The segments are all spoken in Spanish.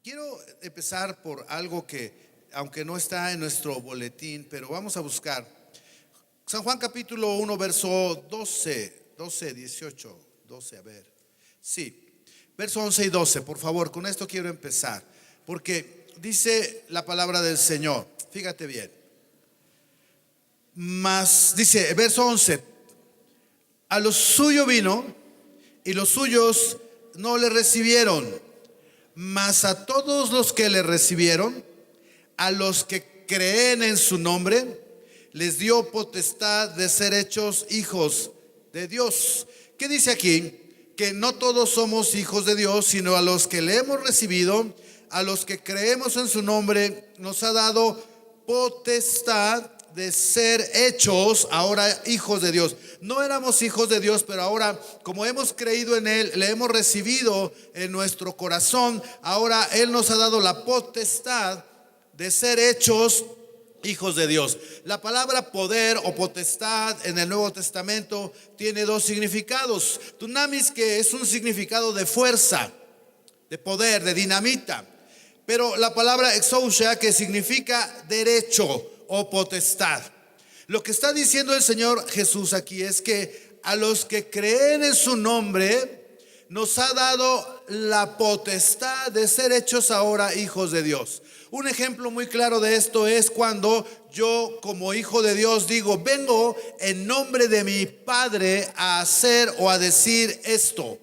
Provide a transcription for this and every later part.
Quiero empezar por algo que, aunque no está en nuestro boletín, pero vamos a buscar. San Juan capítulo 1, verso 12, a ver. Sí, verso 11 y 12, por favor, con esto quiero empezar. Porque dice la palabra del Señor, fíjate bien. Dice, verso 11, a los suyos vino y los suyos no le recibieron. Mas a todos los que le recibieron, a los que creen en su nombre, les dio potestad de ser hechos hijos de Dios. ¿Qué dice aquí? Que no todos somos hijos de Dios, sino a los que le hemos recibido, a los que creemos en su nombre, nos ha dado potestad de ser hechos ahora hijos de Dios. No éramos hijos de Dios, pero ahora, como hemos creído en Él, le hemos recibido en nuestro corazón, ahora Él nos ha dado la potestad de ser hechos hijos de Dios. La palabra poder o potestad en el Nuevo Testamento tiene dos significados. Dunamis, que es un significado de fuerza, de poder, de dinamita. Pero la palabra exousia, que significa derecho o potestad. Lo que está diciendo el Señor Jesús aquí es que a los que creen en su nombre nos ha dado la potestad de ser hechos ahora hijos de Dios. Un ejemplo muy claro de esto es cuando yo, como hijo de Dios, digo: vengo en nombre de mi Padre a hacer o a decir esto.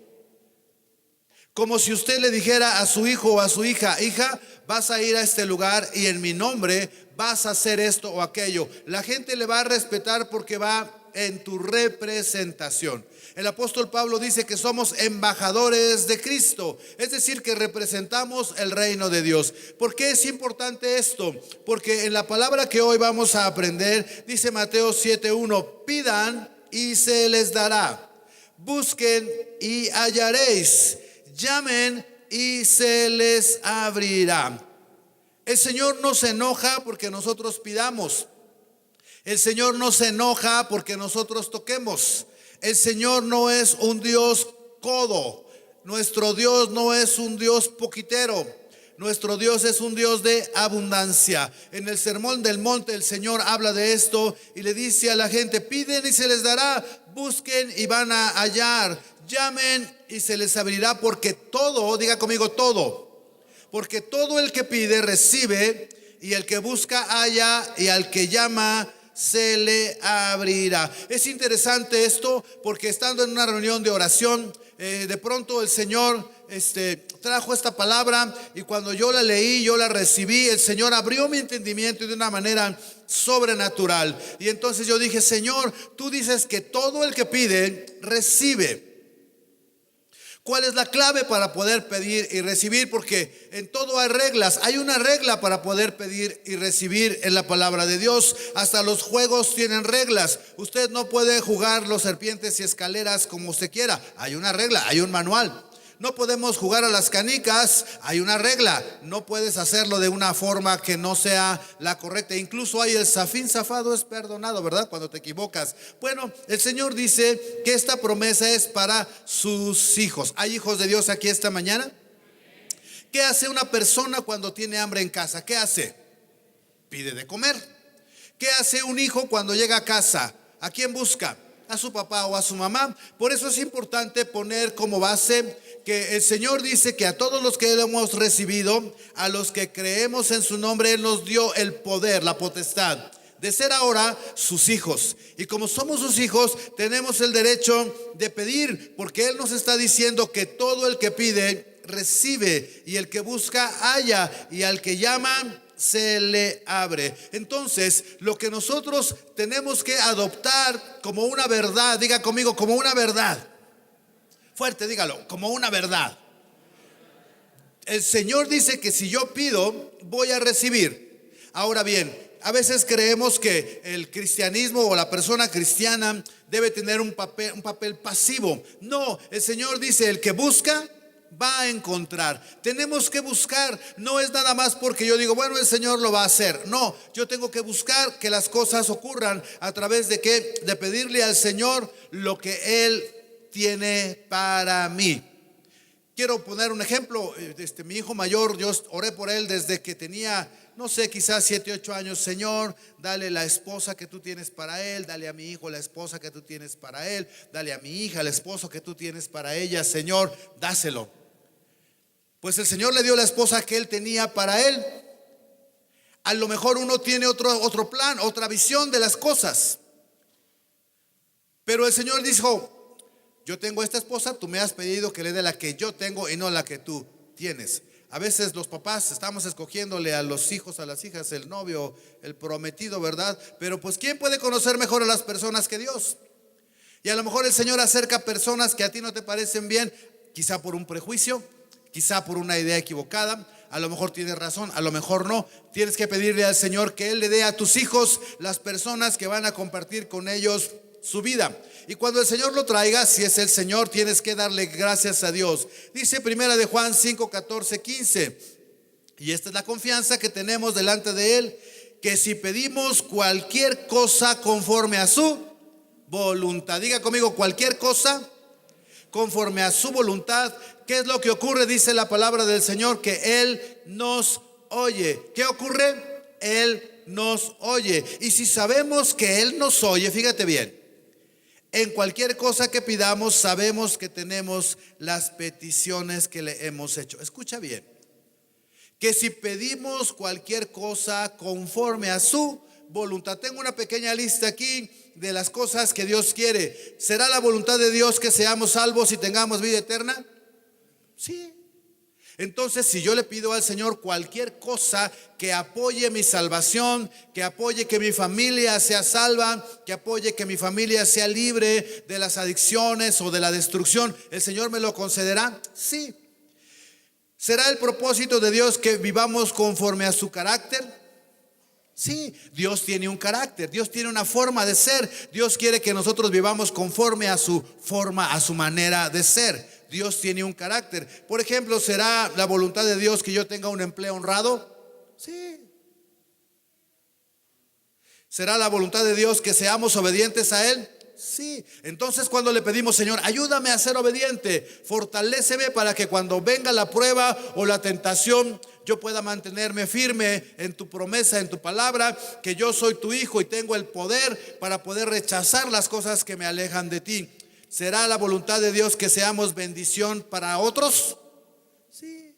Como si usted le dijera a su hijo o a su hija: hija, vas a ir a este lugar y en mi nombre vas a hacer esto o aquello. La gente le va a respetar porque va en tu representación. El apóstol Pablo dice que somos embajadores de Cristo, es decir, que representamos el reino de Dios. ¿Por qué es importante esto? Porque en la palabra que hoy vamos a aprender, dice Mateo 7:1, pidan y se les dará, busquen y hallaréis, llamen y se les abrirá. El Señor no se enoja porque nosotros pidamos. El Señor no se enoja porque nosotros toquemos. El Señor no es un Dios codo. Nuestro Dios no es un Dios poquitero. Nuestro Dios es un Dios de abundancia. En el Sermón del Monte el Señor habla de esto y le dice a la gente: piden y se les dará, busquen y van a hallar, llamen y se les abrirá, porque todo, diga conmigo, todo. Porque todo el que pide recibe, y el que busca halla, y al que llama se le abrirá. Es interesante esto porque estando en una reunión de oración, de pronto el Señor trajo esta palabra, y cuando yo la leí, yo la recibí, el Señor abrió mi entendimiento de una manera sobrenatural. Y entonces yo dije: Señor, tú dices que todo el que pide recibe. ¿Cuál es la clave para poder pedir y recibir? Porque en todo hay reglas. Hay una regla para poder pedir y recibir en la palabra de Dios. Hasta los juegos tienen reglas. Usted no puede jugar los serpientes y escaleras como usted quiera. Hay una regla, hay un manual. No podemos jugar a las canicas, hay una regla. No puedes hacerlo de una forma que no sea la correcta. Incluso hay el zafín zafado es perdonado, ¿verdad? Cuando te equivocas. Bueno, el Señor dice que esta promesa es para sus hijos. ¿Hay hijos de Dios aquí esta mañana? ¿Qué hace una persona cuando tiene hambre en casa? ¿Qué hace? Pide de comer. ¿Qué hace un hijo cuando llega a casa? ¿A quién busca? A su papá o a su mamá. Por eso es importante poner como base que el Señor dice que a todos los que hemos recibido, a los que creemos en su nombre, Él nos dio el poder, la potestad de ser ahora sus hijos. Y como somos sus hijos, tenemos el derecho de pedir, porque Él nos está diciendo que todo el que pide recibe, y el que busca halla, y al que llama se le abre. Entonces, lo que nosotros tenemos que adoptar como una verdad, diga conmigo, como una verdad. Fuerte, dígalo, como una verdad. El Señor dice que si yo pido, voy a recibir. Ahora bien, a veces creemos que el cristianismo o la persona cristiana debe tener un papel pasivo. No, el Señor dice: el que busca va a encontrar. Tenemos que buscar. No es nada más porque yo digo: bueno, el Señor lo va a hacer. No, yo tengo que buscar que las cosas ocurran. ¿A través de qué? De pedirle al Señor lo que Él tiene para mí. Quiero poner un ejemplo. Mi hijo mayor, yo oré por él desde que tenía, no sé, quizás 7, 8 años. Señor, dale la esposa que tú tienes para él, dale a mi hijo la esposa que tú tienes para él, dale a mi hija el esposo que tú tienes para ella. Señor, dáselo. Pues el Señor le dio la esposa que él tenía para él. A lo mejor uno tiene otro plan, otra visión de las cosas. Pero el Señor dijo: yo tengo esta esposa, tú me has pedido que le dé la que yo tengo y no la que tú tienes. A veces los papás estamos escogiéndole a los hijos, a las hijas, el novio, el prometido, ¿verdad? Pero pues ¿quién puede conocer mejor a las personas que Dios? Y a lo mejor el Señor acerca personas que a ti no te parecen bien, quizá por un prejuicio, quizá por una idea equivocada. A lo mejor tienes razón, a lo mejor no. Tienes que pedirle al Señor que Él le dé a tus hijos las personas que van a compartir con ellos su vida. Y cuando el Señor lo traiga, si es el Señor, tienes que darle gracias a Dios. Dice primera de Juan 5, 14, 15. Y esta es la confianza que tenemos delante de Él, que si pedimos cualquier cosa conforme a su voluntad. Diga conmigo: cualquier cosa conforme a su voluntad. ¿Qué es lo que ocurre? Dice la palabra del Señor, que Él nos oye. ¿Qué ocurre? Él nos oye. Y si sabemos que Él nos oye, fíjate bien, en cualquier cosa que pidamos sabemos que tenemos las peticiones que le hemos hecho. Escucha bien, que si pedimos cualquier cosa conforme a su voluntad. Tengo una pequeña lista aquí de las cosas que Dios quiere. ¿Será la voluntad de Dios que seamos salvos y tengamos vida eterna? Sí. Entonces, si yo le pido al Señor cualquier cosa que apoye mi salvación, que apoye que mi familia sea salva, que apoye que mi familia sea libre de las adicciones o de la destrucción, ¿el Señor me lo concederá? Sí. ¿Será el propósito de Dios que vivamos conforme a su carácter? Sí. Dios tiene un carácter, Dios tiene una forma de ser. Dios quiere que nosotros vivamos conforme a su forma, a su manera de ser. Dios tiene un carácter. Por ejemplo, ¿será la voluntad de Dios que yo tenga un empleo honrado? Sí. ¿Será la voluntad de Dios que seamos obedientes a Él? Sí. Entonces, cuando le pedimos: Señor, ayúdame a ser obediente, fortaléceme para que cuando venga la prueba o la tentación, yo pueda mantenerme firme en tu promesa, en tu palabra, que yo soy tu hijo y tengo el poder para poder rechazar las cosas que me alejan de ti. ¿Será la voluntad de Dios que seamos bendición para otros? Sí.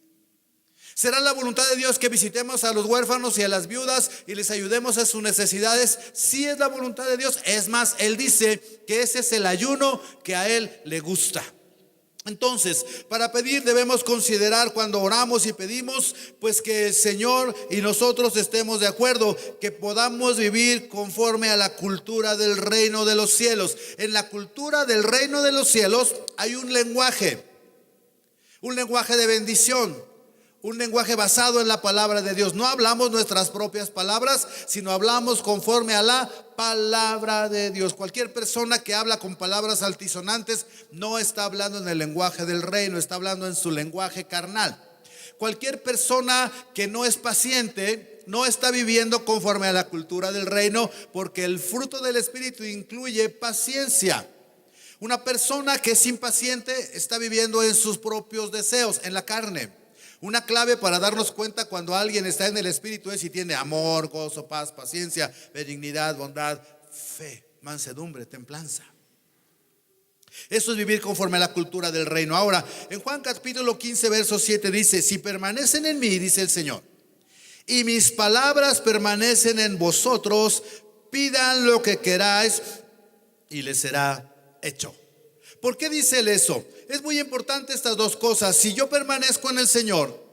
¿Será la voluntad de Dios que visitemos a los huérfanos y a las viudas y les ayudemos a sus necesidades? Sí, es la voluntad de Dios. Es más, Él dice que ese es el ayuno que a Él le gusta. Entonces, para pedir debemos considerar cuando oramos y pedimos, pues que el Señor y nosotros estemos de acuerdo, que podamos vivir conforme a la cultura del reino de los cielos. En la cultura del reino de los cielos hay un lenguaje de bendición. Un lenguaje basado en la palabra de Dios. No hablamos nuestras propias palabras, sino hablamos conforme a la palabra de Dios. Cualquier persona que habla con palabras altisonantes no está hablando en el lenguaje del reino, está hablando en su lenguaje carnal. Cualquier persona que no es paciente no está viviendo conforme a la cultura del reino, porque el fruto del Espíritu incluye paciencia. Una persona que es impaciente está viviendo en sus propios deseos, en la carne. Una clave para darnos cuenta cuando alguien está en el Espíritu es si tiene amor, gozo, paz, paciencia, benignidad, bondad, fe, mansedumbre, templanza. Eso es vivir conforme a la cultura del reino. Ahora, en Juan capítulo 15, verso 7 dice: si permanecen en mí, dice el Señor, y mis palabras permanecen en vosotros, pidan lo que queráis y les será hecho. ¿Por qué dice él eso? Es muy importante estas dos cosas. Si yo permanezco en el Señor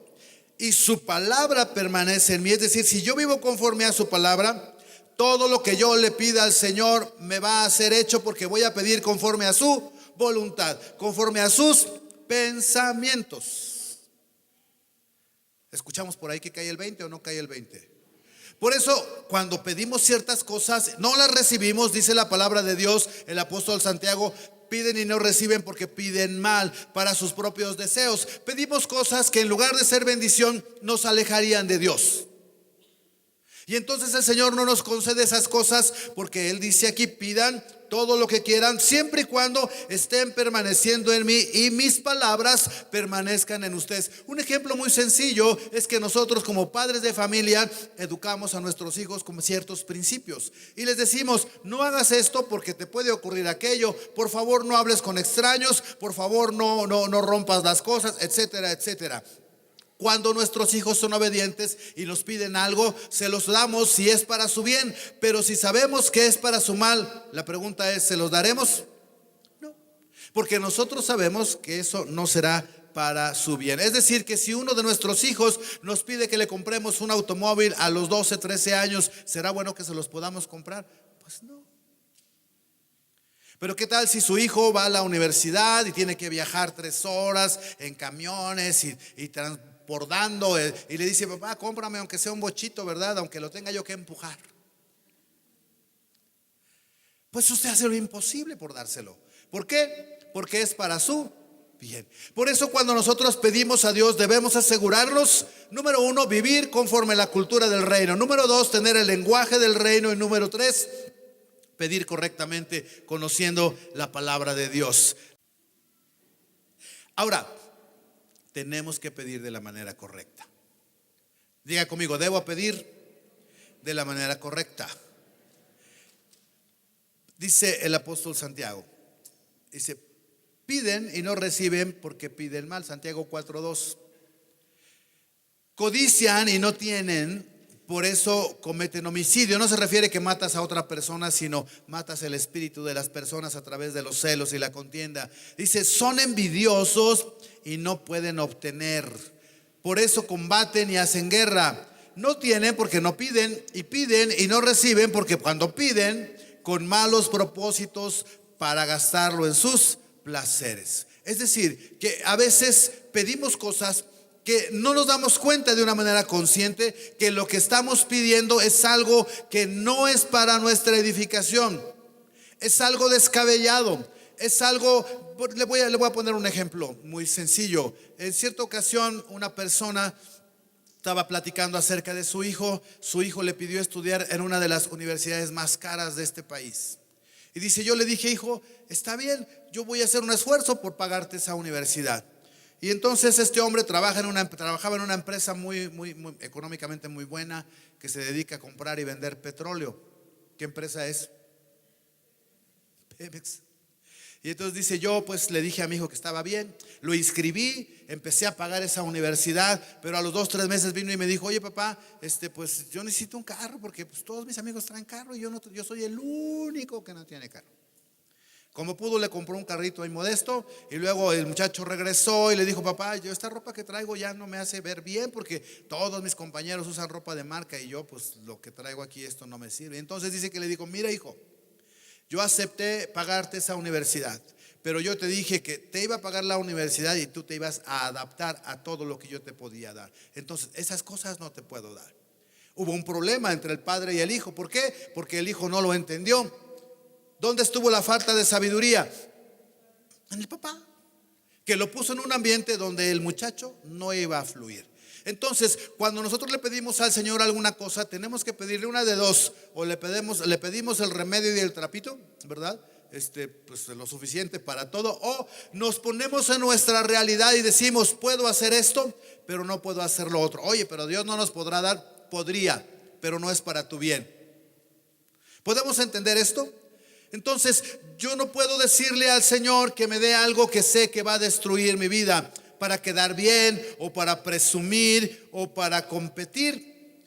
y su palabra permanece en mí, es decir, si yo vivo conforme a su palabra, todo lo que yo le pida al Señor me va a ser hecho, porque voy a pedir conforme a su voluntad, conforme a sus pensamientos. ¿Escuchamos por ahí que cae el 20 o no cae el 20? Por eso, cuando pedimos ciertas cosas, no las recibimos. Dice la palabra de Dios, el apóstol Santiago: piden y no reciben porque piden mal para sus propios deseos. Pedimos cosas que en lugar de ser bendición nos alejarían de Dios. Y entonces el Señor no nos concede esas cosas, porque Él dice aquí: pidan todo lo que quieran, siempre y cuando estén permaneciendo en mí y mis palabras permanezcan en ustedes. Un ejemplo muy sencillo es que nosotros como padres de familia educamos a nuestros hijos con ciertos principios y les decimos: no hagas esto porque te puede ocurrir aquello, por favor no hables con extraños, por favor no rompas las cosas, etcétera, etcétera. Cuando nuestros hijos son obedientes y nos piden algo, se los damos si es para su bien. Pero si sabemos que es para su mal, la pregunta es: ¿se los daremos? No, porque nosotros sabemos que eso no será para su bien. Es decir, que si uno de nuestros hijos nos pide que le compremos un automóvil a los 12, 13 años, ¿será bueno que se los podamos comprar? Pues no. Pero ¿qué tal si su hijo va a la universidad y tiene que viajar 3 horas en camiones y transbordando, y le dice: papá, cómprame aunque sea un bochito, ¿verdad? Aunque lo tenga yo que empujar. Pues usted hace lo imposible por dárselo. ¿Por qué? Porque es para su bien. Por eso cuando nosotros pedimos a Dios, debemos asegurarnos: número 1, vivir conforme a la cultura del reino; número 2, tener el lenguaje del reino; y número 3, pedir correctamente, conociendo la palabra de Dios. Ahora, tenemos que pedir de la manera correcta. Diga conmigo: debo pedir de la manera correcta. Dice el apóstol Santiago, dice: piden y no reciben porque piden mal. Santiago 4:2. Codician y no tienen, por eso cometen homicidio. No se refiere que matas a otra persona, sino matas el espíritu de las personas a través de los celos y la contienda. Dice: son envidiosos y no pueden obtener, por eso combaten y hacen guerra. No tienen porque no piden, y piden y no reciben porque cuando piden, con malos propósitos para gastarlo en sus placeres. Es decir, que a veces pedimos cosas que no nos damos cuenta de una manera consciente que lo que estamos pidiendo es algo que no es para nuestra edificación, es algo descabellado, es algo. Le voy a poner un ejemplo muy sencillo. En cierta ocasión una persona estaba platicando acerca de su hijo. Su hijo le pidió estudiar en una de las universidades más caras de este país. Y dice: yo le dije: hijo, está bien, yo voy a hacer un esfuerzo por pagarte esa universidad. Y entonces este hombre trabajaba en una empresa muy económicamente muy buena, que se dedica a comprar y vender petróleo. ¿Qué empresa es? Pemex. Y entonces dice: yo pues le dije a mi hijo que estaba bien, lo inscribí, empecé a pagar esa universidad, pero a los 2, 3 meses vino y me dijo: oye papá, pues yo necesito un carro porque pues todos mis amigos traen carro y yo soy el único que no tiene carro. Como pudo, le compró un carrito ahí modesto, y luego el muchacho regresó y le dijo: papá, yo esta ropa que traigo ya no me hace ver bien porque todos mis compañeros usan ropa de marca y yo pues lo que traigo aquí, esto no me sirve. Entonces dice que le dijo: mira hijo, yo acepté pagarte esa universidad, pero yo te dije que te iba a pagar la universidad y tú te ibas a adaptar a todo lo que yo te podía dar. Entonces esas cosas no te puedo dar. Hubo un problema entre el padre y el hijo. ¿Por qué? Porque el hijo no lo entendió. ¿Dónde estuvo la falta de sabiduría? En el papá, que lo puso en un ambiente donde el muchacho no iba a fluir. Entonces, cuando nosotros le pedimos al Señor alguna cosa, tenemos que pedirle una de dos: o le pedimos el remedio y el trapito, ¿verdad? Pues lo suficiente para todo, o nos ponemos en nuestra realidad y decimos: puedo hacer esto, pero no puedo hacer lo otro. Oye, pero Dios no nos podrá dar. Podría, pero no es para tu bien. ¿Podemos entender esto? Entonces, yo no puedo decirle al Señor que me dé algo que sé que va a destruir mi vida para quedar bien, o para presumir, o para competir.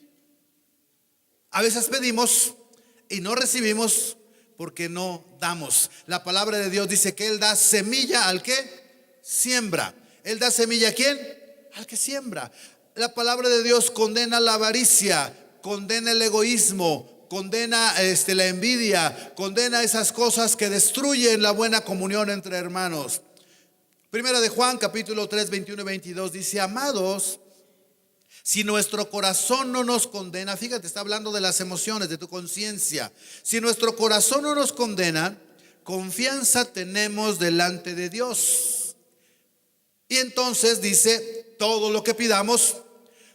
A veces pedimos y no recibimos porque no damos. La palabra de Dios dice que Él da semilla al que siembra. ¿Él da semilla a quién? Al que siembra. La palabra de Dios condena la avaricia, condena el egoísmo, condena la envidia, condena esas cosas que destruyen la buena comunión entre hermanos. Primera de Juan capítulo 3, 21 y 22 dice: amados, si nuestro corazón no nos condena, fíjate, está hablando de las emociones, de tu conciencia. Si nuestro corazón no nos condena, confianza tenemos delante de Dios. Y entonces dice: todo lo que pidamos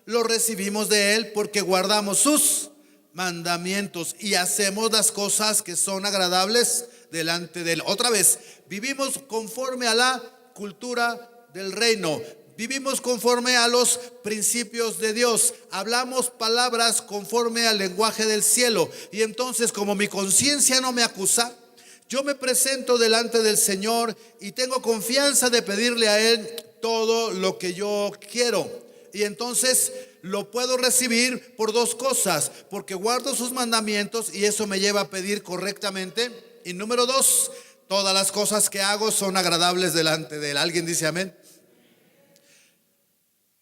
lo recibimos de Él porque guardamos sus mandamientos y hacemos las cosas que son agradables delante de Él. Otra vez, vivimos conforme a la cultura del reino. Vivimos conforme a los principios de Dios. Hablamos palabras conforme al lenguaje del cielo. Y entonces, como mi conciencia no me acusa, yo me presento delante del Señor y tengo confianza de pedirle a Él todo lo que yo quiero. Y entonces lo puedo recibir por dos cosas: porque guardo sus mandamientos y eso me lleva a pedir correctamente. Y número dos, todas las cosas que hago son agradables delante de Él. ¿Alguien dice amén?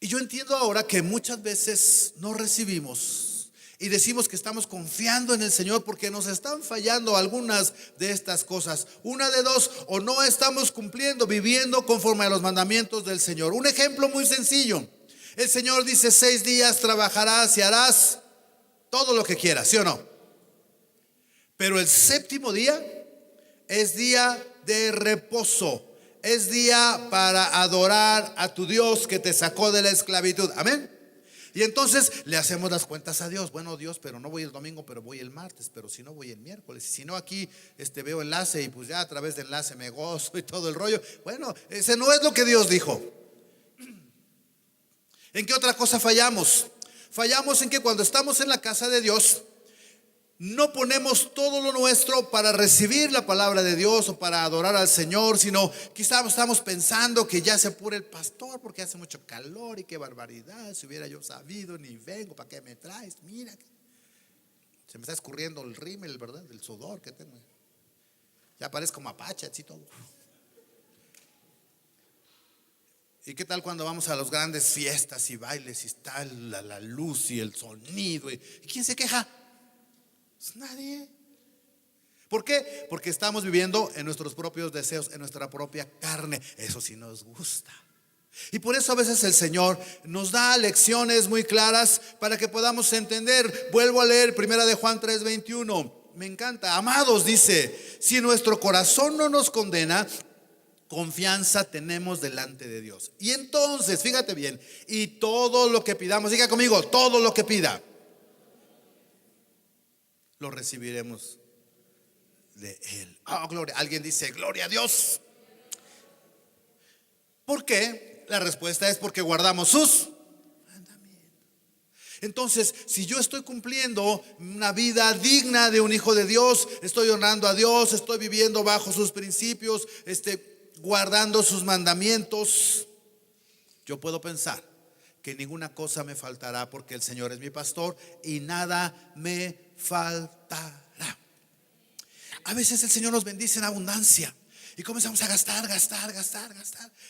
Y yo entiendo ahora que muchas veces no recibimos y decimos que estamos confiando en el Señor porque nos están fallando algunas de estas cosas. Una de dos: o no estamos cumpliendo, viviendo conforme a los mandamientos del Señor. Un ejemplo muy sencillo: el Señor dice 6 días trabajarás y harás todo lo que quieras, ¿sí o no? Pero el séptimo día es día de reposo. Es día para adorar a tu Dios que te sacó de la esclavitud. Amén. Y entonces le hacemos las cuentas a Dios. Bueno, Dios, pero no voy el domingo, pero voy el martes. Pero si no, voy el miércoles. Y si no, aquí veo enlace y pues ya a través de enlace me gozo y todo el rollo. Bueno, ese no es lo que Dios dijo. ¿En qué otra cosa fallamos? Fallamos en que cuando estamos en la casa de Dios no ponemos todo lo nuestro para recibir la palabra de Dios o para adorar al Señor, sino quizás estamos pensando que ya se apure el pastor porque hace mucho calor y qué barbaridad. Si hubiera yo sabido, ni vengo, ¿para qué me traes? Mira, se me está escurriendo el rímel, ¿verdad? Del sudor que tengo. Ya parezco mapache, así todo. ¿Y qué tal cuando vamos a las grandes fiestas y bailes y está la luz y el sonido? ¿Y quién se queja? Pues nadie. ¿Por qué? Porque estamos viviendo en nuestros propios deseos, en nuestra propia carne. Eso sí nos gusta. Y por eso a veces el Señor nos da lecciones muy claras para que podamos entender. Vuelvo a leer 1 de Juan 3:21. Me encanta. Amados, dice: si nuestro corazón no nos condena, confianza tenemos delante de Dios. Y entonces, fíjate bien, y todo lo que pidamos, diga conmigo, todo lo que pida, lo recibiremos de Él. Oh, gloria. Alguien dice gloria a Dios. ¿Por qué? La respuesta es porque guardamos sus mandamientos. Entonces, si yo estoy cumpliendo una vida digna de un hijo de Dios, estoy honrando a Dios, estoy viviendo bajo sus principios, guardando sus mandamientos, yo puedo pensar que ninguna cosa me faltará porque el Señor es mi pastor y nada me faltará. A veces el Señor nos bendice en abundancia y comenzamos a gastar.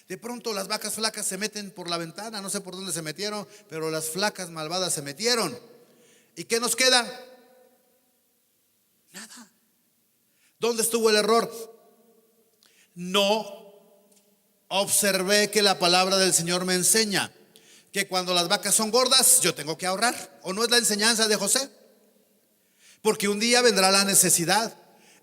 De pronto las vacas flacas se meten por la ventana, no sé por dónde se metieron, pero las flacas malvadas se metieron. ¿Y qué nos queda? Nada. ¿Dónde estuvo el error? No observé que la palabra del Señor me enseña que cuando las vacas son gordas yo tengo que ahorrar. ¿O no es la enseñanza de José? Porque un día vendrá la necesidad.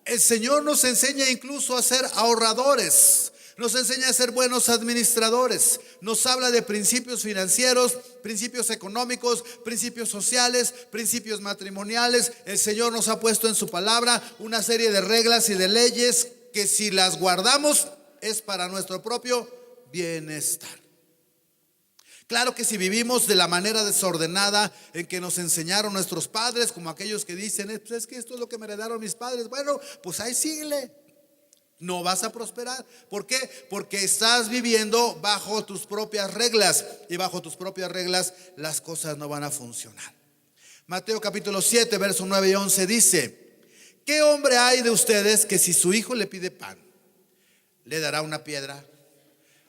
El Señor nos enseña incluso a ser ahorradores. Nos enseña a ser buenos administradores. Nos habla de principios financieros, principios económicos, principios sociales, principios matrimoniales. El Señor nos ha puesto en su palabra una serie de reglas y de leyes que si las guardamos es para nuestro propio bienestar. Claro que si vivimos de la manera desordenada en que nos enseñaron nuestros padres, como aquellos que dicen: pues es que esto es lo que me heredaron mis padres. Bueno, pues ahí síguele. No vas a prosperar. ¿Por qué? Porque estás viviendo bajo tus propias reglas. Y bajo tus propias reglas las cosas no van a funcionar. Mateo capítulo 7, versos 9 y 11 dice: ¿qué hombre hay de ustedes que si su hijo le pide pan, le dará una piedra?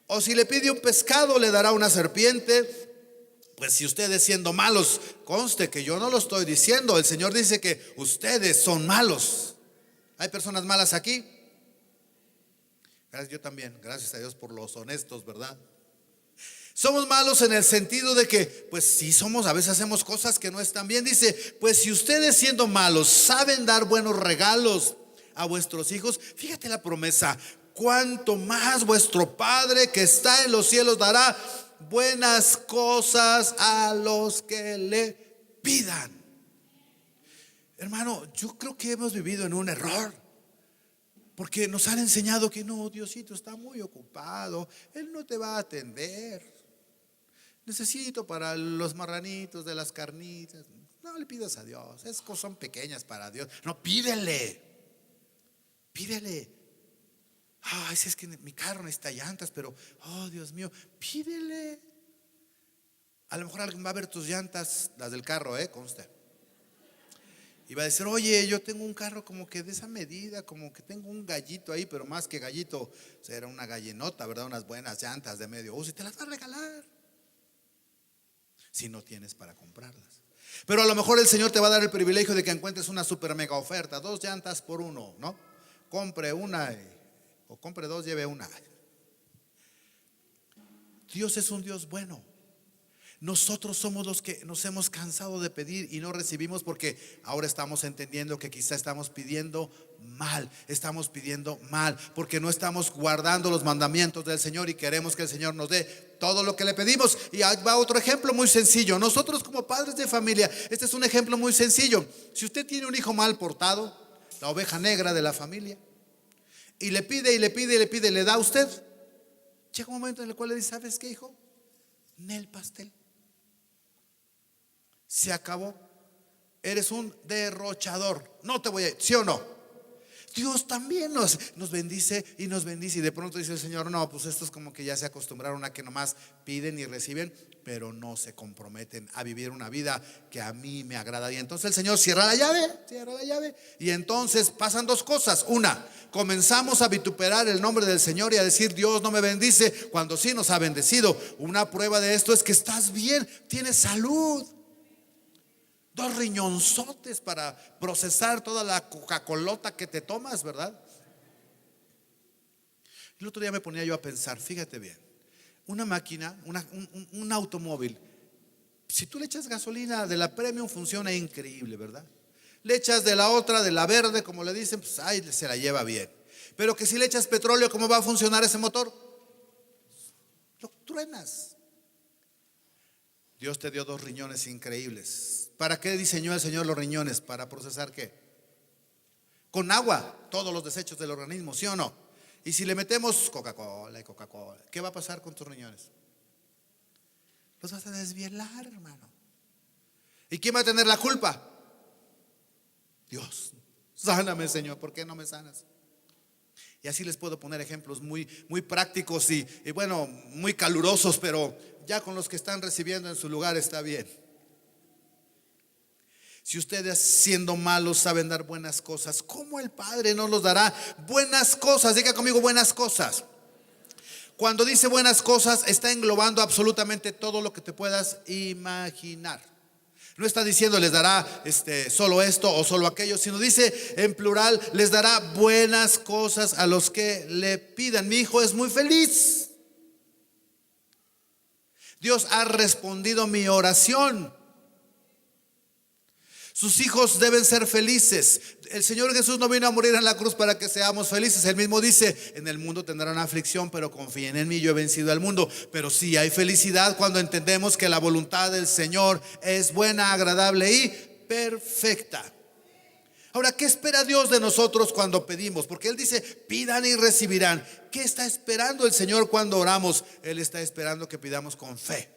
O si le pide un pescado, le dará una serpiente. Pues si ustedes siendo malos, conste que yo no lo estoy diciendo, el Señor dice que ustedes son malos. ¿Hay personas malas aquí? Gracias, yo también, gracias a Dios por los honestos, ¿verdad? Somos malos en el sentido de que, pues sí somos, a veces hacemos cosas que no están bien. Dice: pues si ustedes siendo malos saben dar buenos regalos a vuestros hijos, fíjate la promesa, cuánto más vuestro Padre que está en los cielos dará buenas cosas a los que le pidan. Hermano, yo creo que hemos vivido en un error, porque nos han enseñado que no, Diosito está muy ocupado, Él no te va a atender. Necesito para los marranitos de las carnitas. No le pidas a Dios, esas cosas son pequeñas para Dios. No, pídele. Ay, si es que mi carro necesita llantas, pero, oh Dios mío, pídele. A lo mejor alguien va a ver tus llantas, las del carro, conste. Y va a decir, oye, yo tengo un carro como que de esa medida, como que tengo un gallito ahí, pero más que gallito, será una gallinota, ¿verdad? Unas buenas llantas de medio uso y te las va a regalar, si no tienes para comprarlas. Pero a lo mejor el Señor te va a dar el privilegio de que encuentres una super mega oferta, 2 llantas por 1, ¿no? Compre una o compre 2, lleve una. Dios es un Dios bueno. Nosotros somos los que nos hemos cansado de pedir y no recibimos, porque ahora estamos entendiendo que quizá estamos pidiendo mal, porque no estamos guardando los mandamientos del Señor y queremos que el Señor nos dé todo lo que le pedimos. Y ahí va otro ejemplo muy sencillo. Nosotros como padres de familia, este es un ejemplo muy sencillo. Si usted tiene un hijo mal portado, la oveja negra de la familia, y le pide y le pide y le pide, le da a usted, llega un momento en el cual le dice, ¿sabes qué, hijo? Nel pastel. Se acabó. Eres un derrochador. No te voy a, ¿sí o no? Dios también nos bendice y nos bendice. Y de pronto dice el Señor, no, pues estos como que ya se acostumbraron a que nomás piden y reciben, pero no se comprometen a vivir una vida que a mí me agrada. Y entonces el Señor cierra la llave. Y entonces pasan 2 cosas. Una, comenzamos a vituperar el nombre del Señor y a decir, Dios no me bendice, cuando sí nos ha bendecido. Una prueba de esto es que estás bien, tienes salud, 2 riñonzotes para procesar toda la Coca-Colota que te tomas, ¿verdad? El otro día me ponía yo a pensar, fíjate bien, una máquina, un automóvil, si tú le echas gasolina de la Premium funciona increíble, ¿verdad? Le echas de la otra, de la verde, como le dicen, pues ahí se la lleva bien. Pero que si le echas petróleo, ¿cómo va a funcionar ese motor? Lo truenas. Dios te dio 2 riñones increíbles. ¿Para qué diseñó el Señor los riñones? ¿Para procesar qué? Con agua, todos los desechos del organismo, ¿sí o no? Y si le metemos Coca-Cola, ¿qué va a pasar con tus riñones? Los vas a desvielar, hermano. ¿Y quién va a tener la culpa? Dios. Sáname, Señor, ¿por qué no me sanas? Y así les puedo poner ejemplos muy, muy prácticos y bueno, muy calurosos, pero ya con los que están recibiendo en su lugar está bien. Si ustedes siendo malos saben dar buenas cosas, ¿cómo el Padre no los dará buenas cosas? Diga conmigo, buenas cosas. Cuando dice buenas cosas, está englobando absolutamente todo lo que te puedas imaginar. No está diciendo les dará solo esto o solo aquello, sino dice en plural, les dará buenas cosas a los que le pidan. Mi hijo es muy feliz. Dios ha respondido mi oración. Sus hijos deben ser felices. El Señor Jesús no vino a morir en la cruz para que seamos felices. Él mismo dice, en el mundo tendrán aflicción, pero confíen en mí, yo he vencido al mundo. Pero sí hay felicidad cuando entendemos que la voluntad del Señor es buena, agradable y perfecta. Ahora, ¿qué espera Dios de nosotros cuando pedimos? Porque Él dice, pidan y recibirán. ¿Qué está esperando el Señor cuando oramos? Él está esperando que pidamos con fe,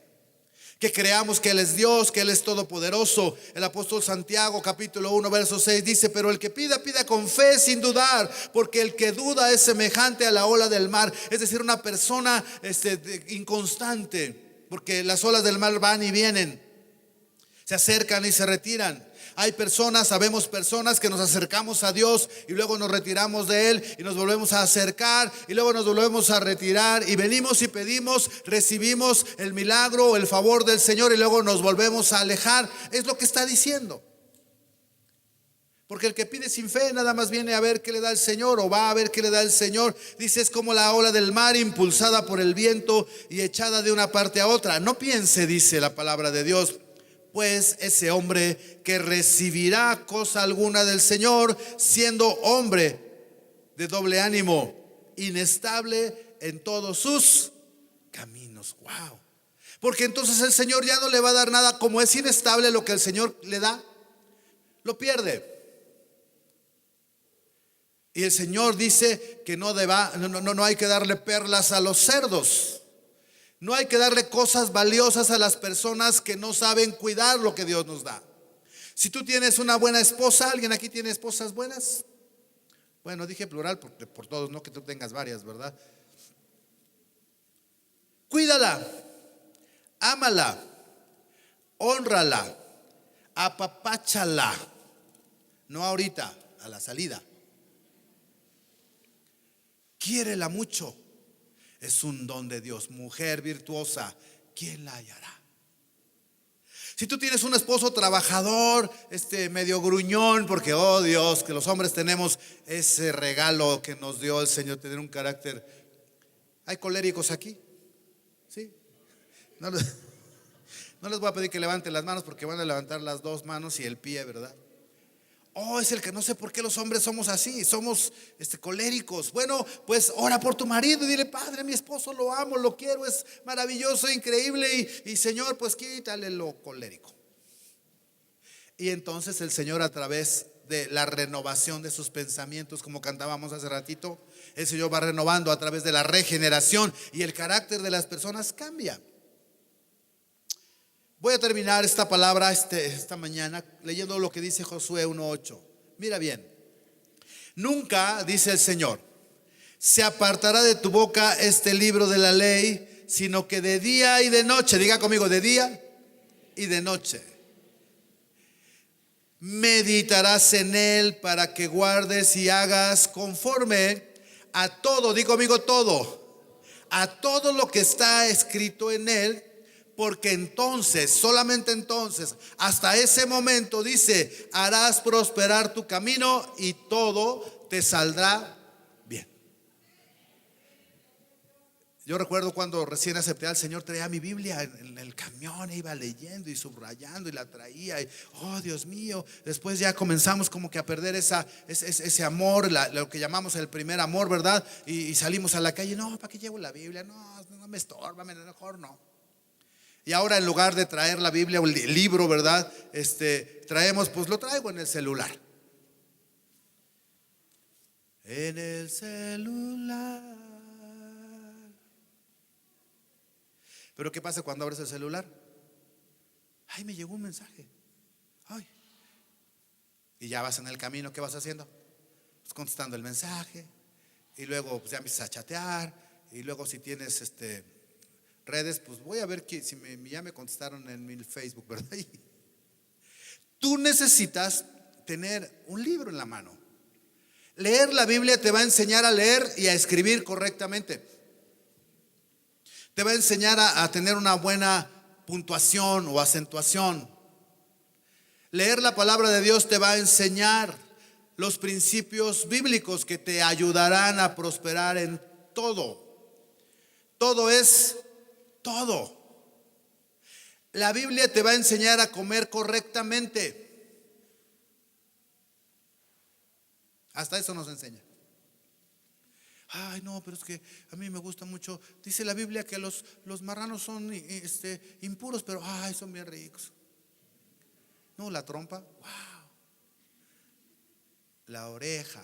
que creamos que Él es Dios, que Él es todopoderoso. El apóstol Santiago capítulo 1 verso 6 dice, pero el que pida, pida con fe sin dudar, porque el que duda es semejante a la ola del mar. Es decir, una persona inconstante, porque las olas del mar van y vienen, se acercan y se retiran. Hay personas, sabemos personas que nos acercamos a Dios y luego nos retiramos de Él y nos volvemos a acercar y luego nos volvemos a retirar y venimos y pedimos, recibimos el milagro o el favor del Señor y luego nos volvemos a alejar. Es lo que está diciendo. Porque el que pide sin fe nada más viene a ver qué le da el Señor o va a ver qué le da el Señor. Dice, es como la ola del mar impulsada por el viento y echada de una parte a otra. No piense, dice la palabra de Dios, pues ese hombre que recibirá cosa alguna del Señor, siendo hombre de doble ánimo, inestable en todos sus caminos. Wow. Porque entonces el Señor ya no le va a dar nada. Como es inestable lo que el Señor le da, lo pierde. Y el Señor dice que no hay que darle perlas a los cerdos. No hay que darle cosas valiosas a las personas que no saben cuidar lo que Dios nos da. Si tú tienes una buena esposa, ¿alguien aquí tiene esposas buenas? Bueno, dije plural por todos, no que tú tengas varias, ¿verdad? Cuídala, ámala, hónrala, apapáchala. No ahorita, a la salida. Quiérela mucho. Es un don de Dios. Mujer virtuosa, ¿quién la hallará? Si tú tienes un esposo trabajador, medio gruñón, porque oh Dios, que los hombres tenemos ese regalo que nos dio el Señor, tener un carácter. ¿Hay coléricos aquí? ¿Sí? No les voy a pedir que levanten las manos, porque van a levantar las dos manos y el pie, ¿verdad? Oh, es el que no sé por qué los hombres somos así, somos coléricos. Bueno, pues ora por tu marido y dile: Padre, mi esposo lo amo, lo quiero, es maravilloso, increíble, y Señor, pues quítale lo colérico. Y entonces el Señor, a través de la renovación de sus pensamientos, como cantábamos hace ratito, el Señor va renovando a través de la regeneración, y el carácter de las personas cambia. Voy a terminar esta palabra esta mañana leyendo lo que dice Josué 1:8. Mira bien. Nunca, dice el Señor, se apartará de tu boca este libro de la ley, sino que de día y de noche, diga conmigo, de día y de noche, meditarás en él, para que guardes y hagas conforme a todo, diga conmigo, todo, a todo lo que está escrito en él. Porque entonces, solamente entonces, hasta ese momento, dice, harás prosperar tu camino y todo te saldrá bien. Yo recuerdo cuando recién acepté al Señor, traía mi Biblia en el camión, iba leyendo y subrayando y la traía, y oh Dios mío, después ya comenzamos como que a perder ese amor, lo que llamamos el primer amor, ¿verdad? Y salimos a la calle: no, ¿para qué llevo la Biblia? No me estorba, mejor no. Y ahora, en lugar de traer la Biblia o el libro, ¿verdad? Traemos, pues lo traigo en el celular. En el celular. Pero ¿qué pasa cuando abres el celular? Ay, me llegó un mensaje. Ay. Y ya vas en el camino, ¿qué vas haciendo? Pues contestando el mensaje. Y luego pues ya empiezas a chatear. Y luego, si tienes redes, pues voy a ver si ya me contestaron en mi Facebook, ¿verdad? Tú necesitas tener un libro en la mano. Leer la Biblia te va a enseñar a leer y a escribir correctamente. Te va a enseñar a tener una buena puntuación o acentuación. Leer la palabra de Dios te va a enseñar los principios bíblicos que te ayudarán a prosperar en todo. Todo es todo. La Biblia te va a enseñar a comer correctamente. Hasta eso nos enseña. Ay, no, pero es que a mí me gusta mucho. Dice la Biblia que los marranos son impuros, pero ay, son bien ricos. No, la trompa, wow. La oreja.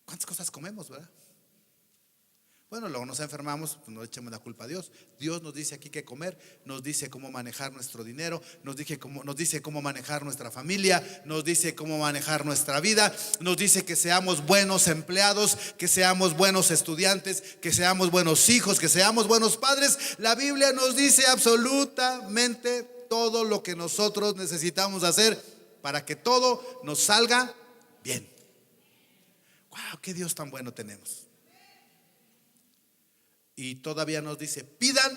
¿Cuántas cosas comemos, verdad? Bueno, luego nos enfermamos, pues no echemos la culpa a Dios. Dios nos dice aquí qué comer, nos dice cómo manejar nuestro dinero, nos dice cómo manejar nuestra familia, nos dice cómo manejar nuestra vida, nos dice que seamos buenos empleados, que seamos buenos estudiantes, que seamos buenos hijos, que seamos buenos padres. La Biblia nos dice absolutamente todo lo que nosotros necesitamos hacer para que todo nos salga bien. ¡Wow! ¡Qué Dios tan bueno tenemos! Y todavía nos dice: pidan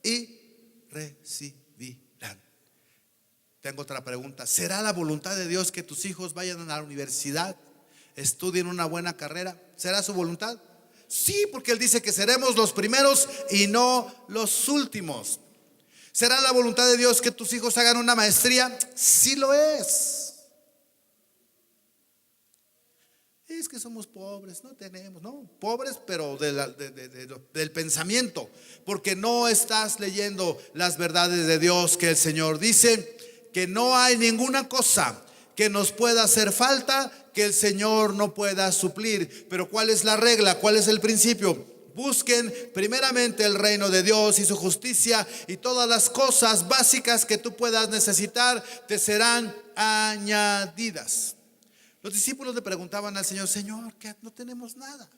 y recibirán. Tengo otra pregunta: ¿será la voluntad de Dios que tus hijos vayan a la universidad, estudien una buena carrera? ¿Será su voluntad? Sí, porque Él dice que seremos los primeros y no los últimos. ¿Será la voluntad de Dios que tus hijos hagan una maestría? Sí lo es. Es que somos pobres, no tenemos, no, pobres, pero del pensamiento, porque no estás leyendo las verdades de Dios, que el Señor dice que no hay ninguna cosa que nos pueda hacer falta que el Señor no pueda suplir. Pero ¿cuál es la regla? ¿Cuál es el principio? Busquen primeramente el reino de Dios y su justicia, y todas las cosas básicas que tú puedas necesitar te serán añadidas. Los discípulos le preguntaban al Señor: Señor, que no tenemos nada.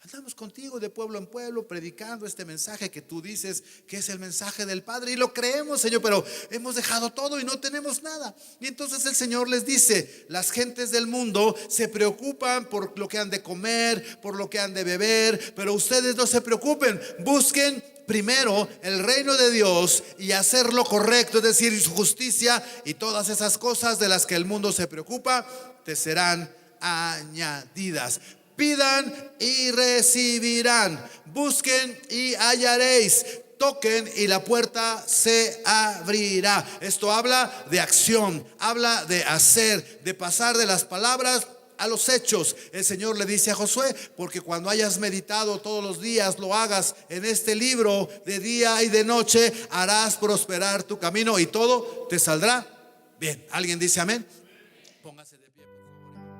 Andamos contigo de pueblo en pueblo predicando este mensaje que tú dices que es el mensaje del Padre, y lo creemos, Señor, pero hemos dejado todo y no tenemos nada. Y entonces el Señor les dice: las gentes del mundo se preocupan por lo que han de comer, por lo que han de beber, pero ustedes no se preocupen. Busquen primero el reino de Dios y hacer lo correcto, es decir, su justicia, y todas esas cosas de las que el mundo se preocupa te serán añadidas. Pidan y recibirán, busquen y hallaréis, toquen y la puerta se abrirá. Esto habla de acción, habla de hacer, de pasar de las palabras a los hechos. El Señor le dice a Josué: porque cuando hayas meditado todos los días, lo hagas en este libro de día y de noche, harás prosperar tu camino y todo te saldrá bien. ¿Alguien dice amén? Póngase de pie, por favor.